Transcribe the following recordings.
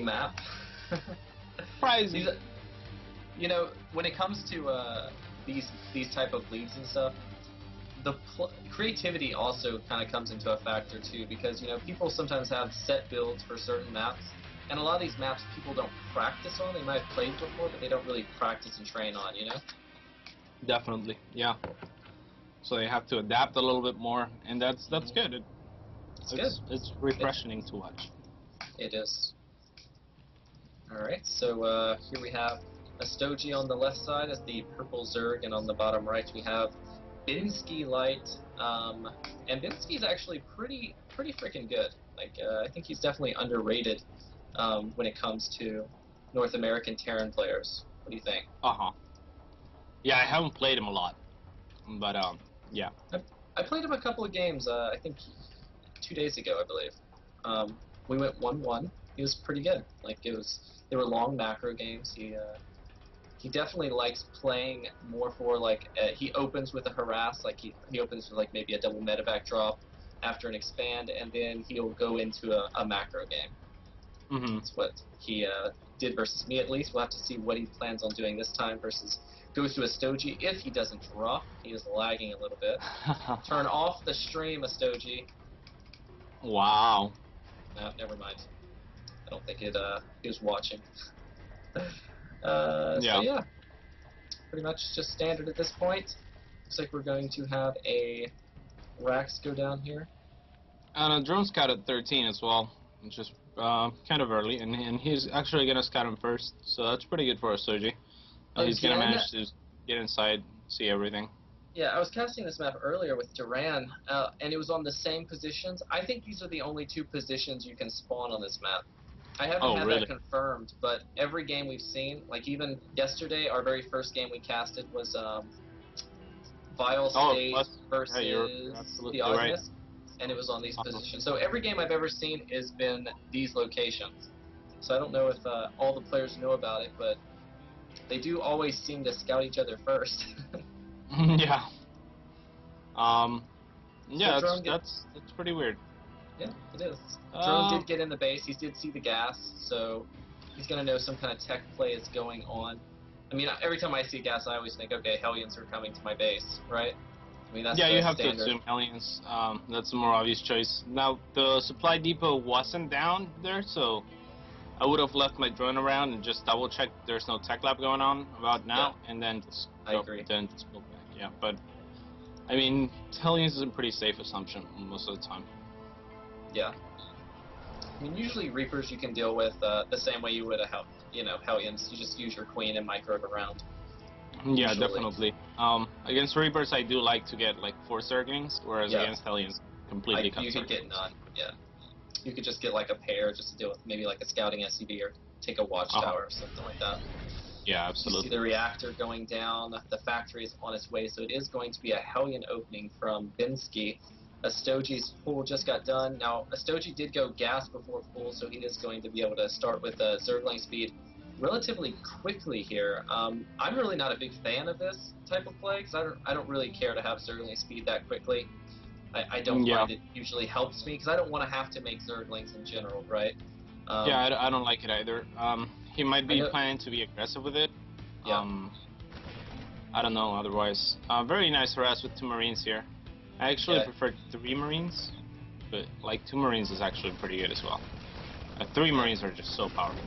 map. Surprising. You know, when it comes to these type of leagues and stuff, the creativity also kind of comes into a factor too, because you know people sometimes have set builds for certain maps, and a lot of these maps people don't practice on. They might have played before, but they don't really practice and train on. You know. Definitely, yeah. So they have to adapt a little bit more, and that's good. It's good. It's refreshing to watch. It is. All right, so here we have a Stogie on the left side as the purple Zerg, and on the bottom right we have Binsky LighT. And Binsky's actually pretty freaking good. Like I think he's definitely underrated when it comes to North American Terran players. What do you think? Yeah, I haven't played him a lot, but yeah. I played him a couple of games. I think 2 days ago, I believe. We went 1-1. He was pretty good. Like they were long macro games. He definitely likes playing more for like he opens with a harass. Like he opens with like maybe a double medevac drop after an expand, and then he'll go into a macro game. That's what he did versus me, at least. We'll have to see what he plans on doing this time versus GoSu Stogie. If he doesn't drop, he is lagging a little bit. Turn off the stream, Stogie. Wow. No, never mind. I don't think he was watching. So yeah, pretty much just standard at this point. Looks like we're going to have a Rax go down here. And a drone scout at 13 as well, which is kind of early, and he's actually gonna scout him first, so that's pretty good for Stogie. He's gonna manage to get inside, see everything. Yeah, I was casting this map earlier with Duran, and it was on the same positions. I think these are the only 2 positions you can spawn on this map. I haven't had that confirmed, but every game we've seen, like even yesterday, our very first game we casted was Vile State versus the Agonist, and it was on these positions. So every game I've ever seen has been these locations. So I don't know if all the players know about it, but they do always seem to scout each other first. Yeah. Yeah, that's pretty weird. Yeah, it is. Drone did get in the base. He did see the gas, so he's going to know some kind of tech play is going on. I mean, every time I see gas, I always think, okay, Hellions are coming to my base, right? I mean, that's yeah, you have standard. to assume Hellions. That's a more obvious choice. Now, the supply depot wasn't down there, so I would have left my drone around and just double checked there's no tech lab going on about now, and then just go back. Yeah, but I mean, Hellions is a pretty safe assumption most of the time. Yeah. I mean, usually Reapers you can deal with the same way you would a Hellions. You just use your Queen and micro it around. Yeah, definitely. Against Reapers, I do like to get like 4 Zerglings, whereas against Hellions, completely cut. You could get none. Yeah. You could just get like a pair just to deal with maybe like a scouting SCV or take a watchtower or something like that. Yeah, absolutely. You see the reactor going down. The factory is on its way, so it is going to be a Hellion opening from Binsky. Astogie's pull just got done. Now, Astogie did go gas before pull, so he is going to be able to start with Zergling speed relatively quickly here. I'm really not a big fan of this type of play because I don't really care to have Zergling speed that quickly. I don't find it usually helps me because I don't want to have to make Zerglings in general, right? Yeah, I don't like it either. He might be planning to be aggressive with it. Yeah. I don't know otherwise. Very nice harass with 2 Marines here. I actually prefer 3 Marines, but like 2 Marines is actually pretty good as well. 3 Marines are just so powerful.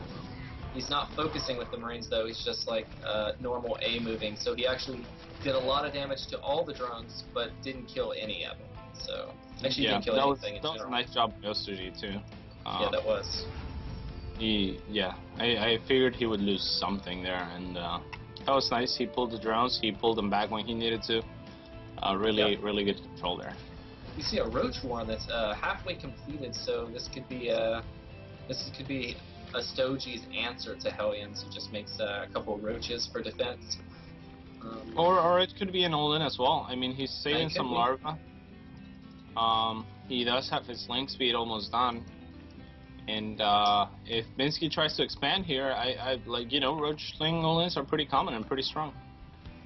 He's not focusing with the Marines though, he's just like normal A moving, so he actually did a lot of damage to all the drones, but didn't kill any of them. So, actually didn't kill anything in general. That was a nice job by Stogie too. Yeah, that was. I figured he would lose something there, and that was nice. He pulled the drones, he pulled them back when he needed to. Really good control there. You see a Roach War that's halfway completed, so this could be a Stogie's answer to Hellions. He just makes a couple of Roaches for defense. Or it could be an all-in as well. I mean, he's saving some larva. He does have his link speed almost done. And if Binsky tries to expand here, I like, you know, Roach Sling all-ins are pretty common and pretty strong.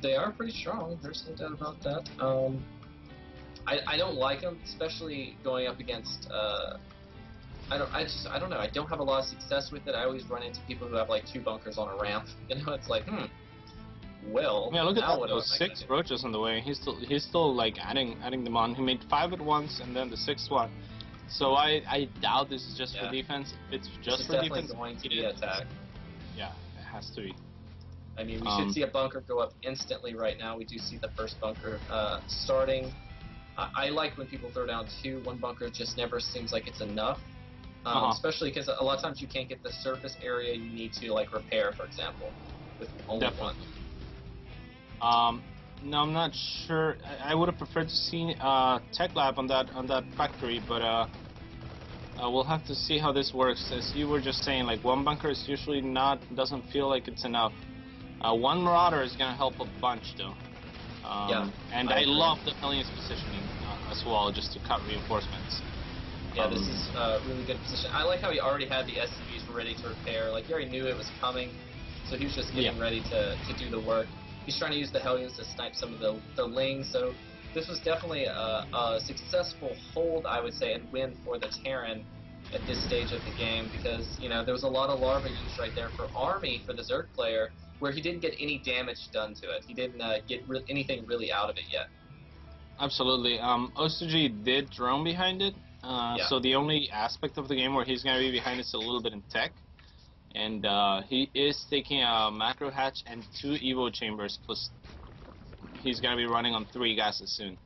They are pretty strong, there's no doubt about that. I don't like them, especially going up against I don't know. I don't have a lot of success with it. I always run into people who have like 2 bunkers on a ramp. You know, it's like, well, Yeah, look at now that. what Those am I gonna 6 do? roaches on the way. He's still like adding them on. He made 5 at once, and then the 6th one. So I doubt this is just for Yeah. defense. If it's This just is for definitely defense, going to be attack. yeah, it has to be. I mean, we should see a bunker go up instantly right now. We do see the first bunker starting. I like when people throw down 2. 1 bunker just never seems like it's enough. Especially because a lot of times you can't get the surface area you need to like repair, for example, with only Definitely. 1. No, I'm not sure. I would have preferred to see Tech Lab on that factory, but we'll have to see how this works. As you were just saying, like 1 bunker is usually doesn't feel like it's enough. 1 Marauder is gonna help a bunch though. And I love the Alien's positioning as well, just to cut reinforcements. Yeah, this is a really good position. I like how he already had the SCVs ready to repair. Like, he already knew it was coming, so he was just getting ready to do the work. He's trying to use the Hellions to snipe some of the Lings, so this was definitely a successful hold, I would say, and win for the Terran at this stage of the game, because, you know, there was a lot of larva use right there for Army, for the Zerg player, where he didn't get any damage done to it. He didn't get anything really out of it yet. Absolutely. OSG did drone behind it, so the only aspect of the game where he's going to be behind is a little bit in tech. And he is taking a macro hatch and 2 Evo chambers, plus he's going to be running on 3 gases soon.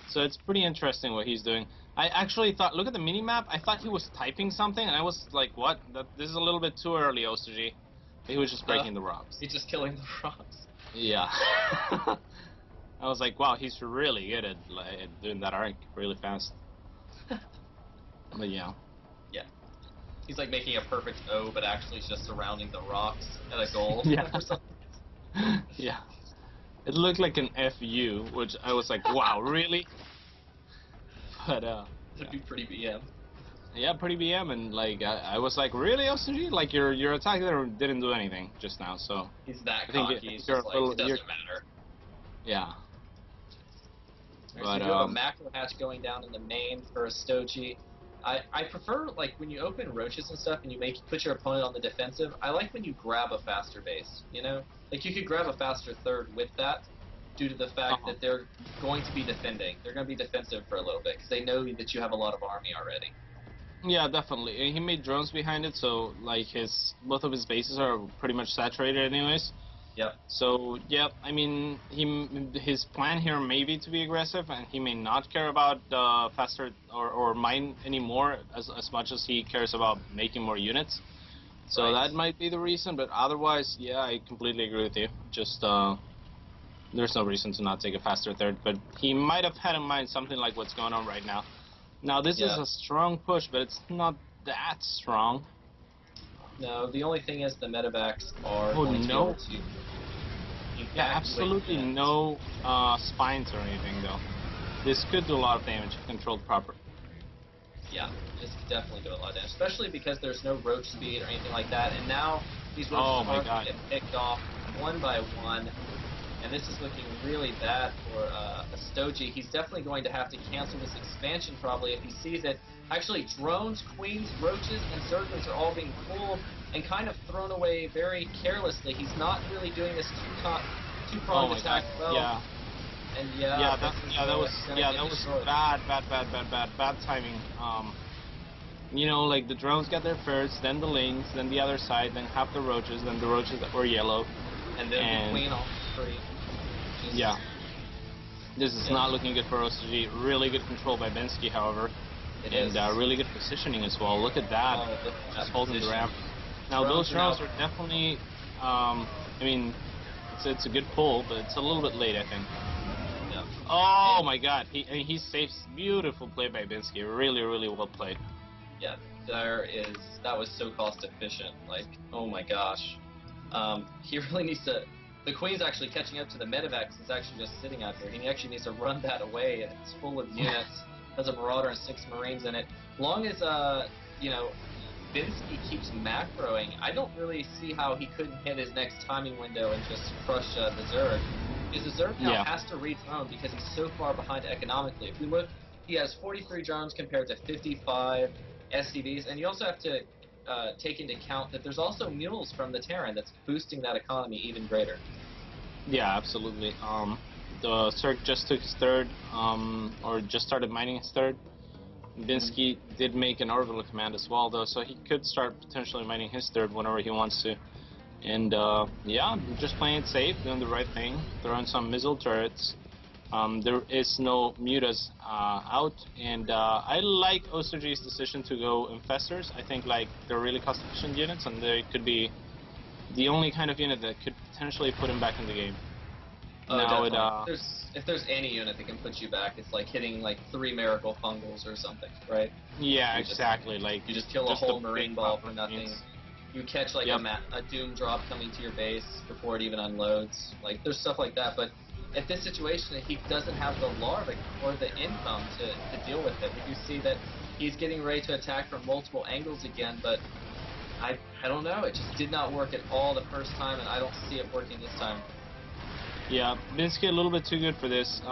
So it's pretty interesting what he's doing. I actually thought, look at the minimap, I thought he was typing something, and I was like, what? This is a little bit too early, OSG. He was just breaking the rocks. He's just killing the rocks. Yeah. I was like, wow, he's really good at doing that arc really fast. But yeah. Yeah. He's like making a perfect O, but actually it's just surrounding the rocks at a goal or something. Yeah. It looked like an FU, which I was like, wow, really? But It'd be pretty BM. Yeah, pretty BM, and like I was like, really, OCG? Like your attack there didn't do anything just now, so he's that I think cocky. He's just like, it doesn't matter. Yeah. Right, so you do have a macro hatch going down in the main for a Stoji. I prefer, like, when you open roaches and stuff and you put your opponent on the defensive, I like when you grab a faster base, you know? Like, you could grab a faster third with that due to the fact that they're going to be defending. They're going to be defensive for a little bit because they know that you have a lot of army already. Yeah, definitely. And he made drones behind it, so, like, both of his bases are pretty much saturated anyways. Yep. So, yeah, I mean, his plan here may be to be aggressive, and he may not care about faster or mine anymore as much as he cares about making more units. So that might be the reason, but otherwise, yeah, I completely agree with you. Just, there's no reason to not take a faster third, but he might have had in mind something like what's going on right now. Now, this is a strong push, but it's not that strong. No, the only thing is the medevacs are going to be able to... Yeah, absolutely no spines or anything, though. This could do a lot of damage if controlled properly. Yeah, this could definitely do a lot of damage, especially because there's no roach speed or anything like that, and now these roaches are going to get picked off one by one, and this is looking really bad for a Stoji. He's definitely going to have to cancel this expansion probably if he sees it. Actually, drones, queens, roaches, and zerglings are all being pulled and kind of thrown away very carelessly. He's not really doing this two-pronged attack well. Yeah. And that was bad timing. You know, like the drones got there first, then the lings, then the other side, then half the roaches, then the roaches that were yellow, and then the queen off free. Yeah. This is not looking good for OCG. Really good control by Bensky, however. And really good positioning as well. Look at that. Just holding the ramp. Now, those drones are definitely, I mean, it's a good pull, but it's a little bit late, I think. Yeah. Oh, my God. He saves. Beautiful play by Bensky. Really, really well played. Yeah, that was so cost efficient. Like, oh my gosh. He really needs to... The queen's actually catching up to the medevacs. It's actually just sitting out here. He actually needs to run that away, and it's full of units. Has a marauder and 6 marines in it. Long as you know, Bensky keeps macroing, I don't really see how he couldn't hit his next timing window and just crush the Zerg. Because the Zerg now has to re-drone because he's so far behind economically. If we look, he has 43 drones compared to 55, SCVs, and you also have to take into account that there's also mules from the Terran that's boosting that economy even greater. Yeah, absolutely. The Cirque just took his third, or just started mining his third. Binsky did make an orbital command as well, though, so he could start potentially mining his third whenever he wants to. And yeah, just playing it safe, doing the right thing, throwing some missile turrets. There is no mutas out, and I like OSRG's decision to go Infestors. I think like they're really cost-efficient units, and they could be the only kind of unit that could potentially put him back in the game. Oh, now definitely. If there's any unit that can put you back, it's like hitting like 3 miracle fungals or something, right? Yeah, exactly. You just kill a whole marine ball for nothing. You catch like a doom drop coming to your base before it even unloads. Like there's stuff like that, but at this situation, he doesn't have the larva or the income to deal with it. We do see that he's getting ready to attack from multiple angles again, but I don't know. It just did not work at all the first time, and I don't see it working this time. Yeah, Binsky a little bit too good for this. You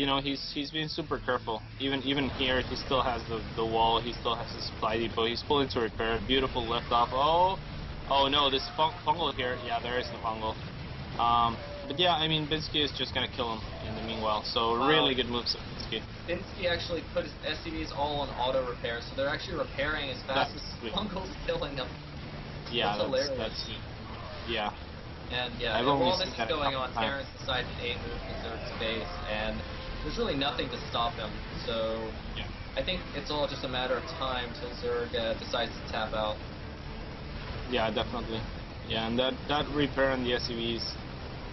know, he's being super careful. Even here, he still has the wall. He still has the supply depot. He's pulling to repair. Beautiful liftoff. Oh no, this fungal here. Yeah, there is the fungal. But yeah, I mean, Binsky is just gonna kill him in the meanwhile. So really good moves of Binsky. Binsky actually put his SCVs all on auto repair, so they're actually repairing as fast as fungal's killing them. Yeah, that's yeah. And yeah, while this is going on, Terrence decided to A-move to Zerg's base, and there's really nothing to stop him. So yeah. I think it's all just a matter of time till Zerg decides to tap out. Yeah, definitely. Yeah, and that repair on the SCVs,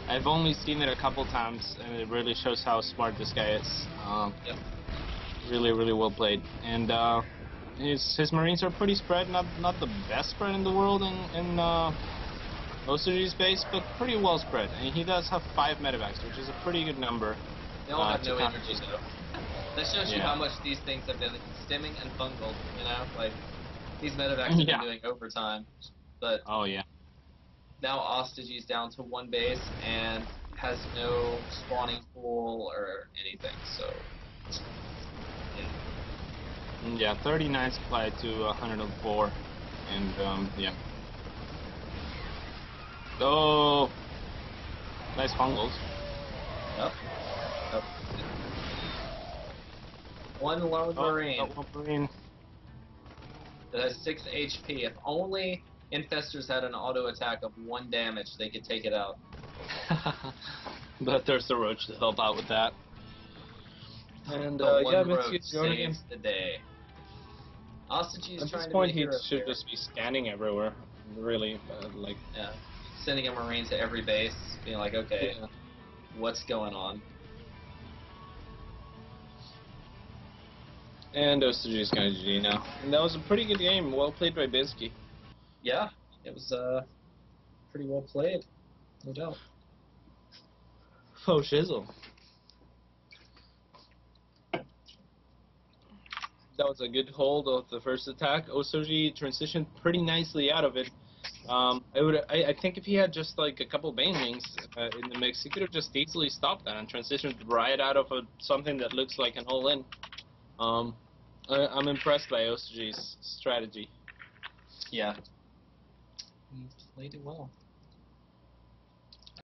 I've only seen it a couple times, and it really shows how smart this guy is. Yep. Really, really well played. And his Marines are pretty spread, not the best spread in the world in OSRG's base, but pretty well spread. And he does have 5 medevacs, which is a pretty good number. They all have no energy, though. That shows you how much these things have been stimming and fungal, you know? Like, these medevacs have been doing overtime. But oh, yeah. Now Ostagy's down to 1 base and has no spawning pool or anything, so... Yeah, 39 supply to 104, and yeah. Oh, nice fungals. Yep. One lone Marine. One Marine. That has 6 HP. If only Infestors had an auto attack of 1 damage, they could take it out. But there's the Roach to help out with that. And yeah, Roach saves the day. Ostagy is trying to be a hero. At this point, he should just be scanning everywhere, really. Like, yeah, sending a Marine to every base, being like, okay, what's going on? And OSRG's kind of GG now. And that was a pretty good game. Well played by Binsky. Yeah, it was pretty well played, no doubt. Oh, shizzle. That was a good hold of the first attack. OSRG transitioned pretty nicely out of it. I think if he had just like a couple banelings in the mix, he could have just easily stopped that and transitioned right out of something that looks like an all-in. I'm impressed by OSRG's strategy. Yeah, he played it well.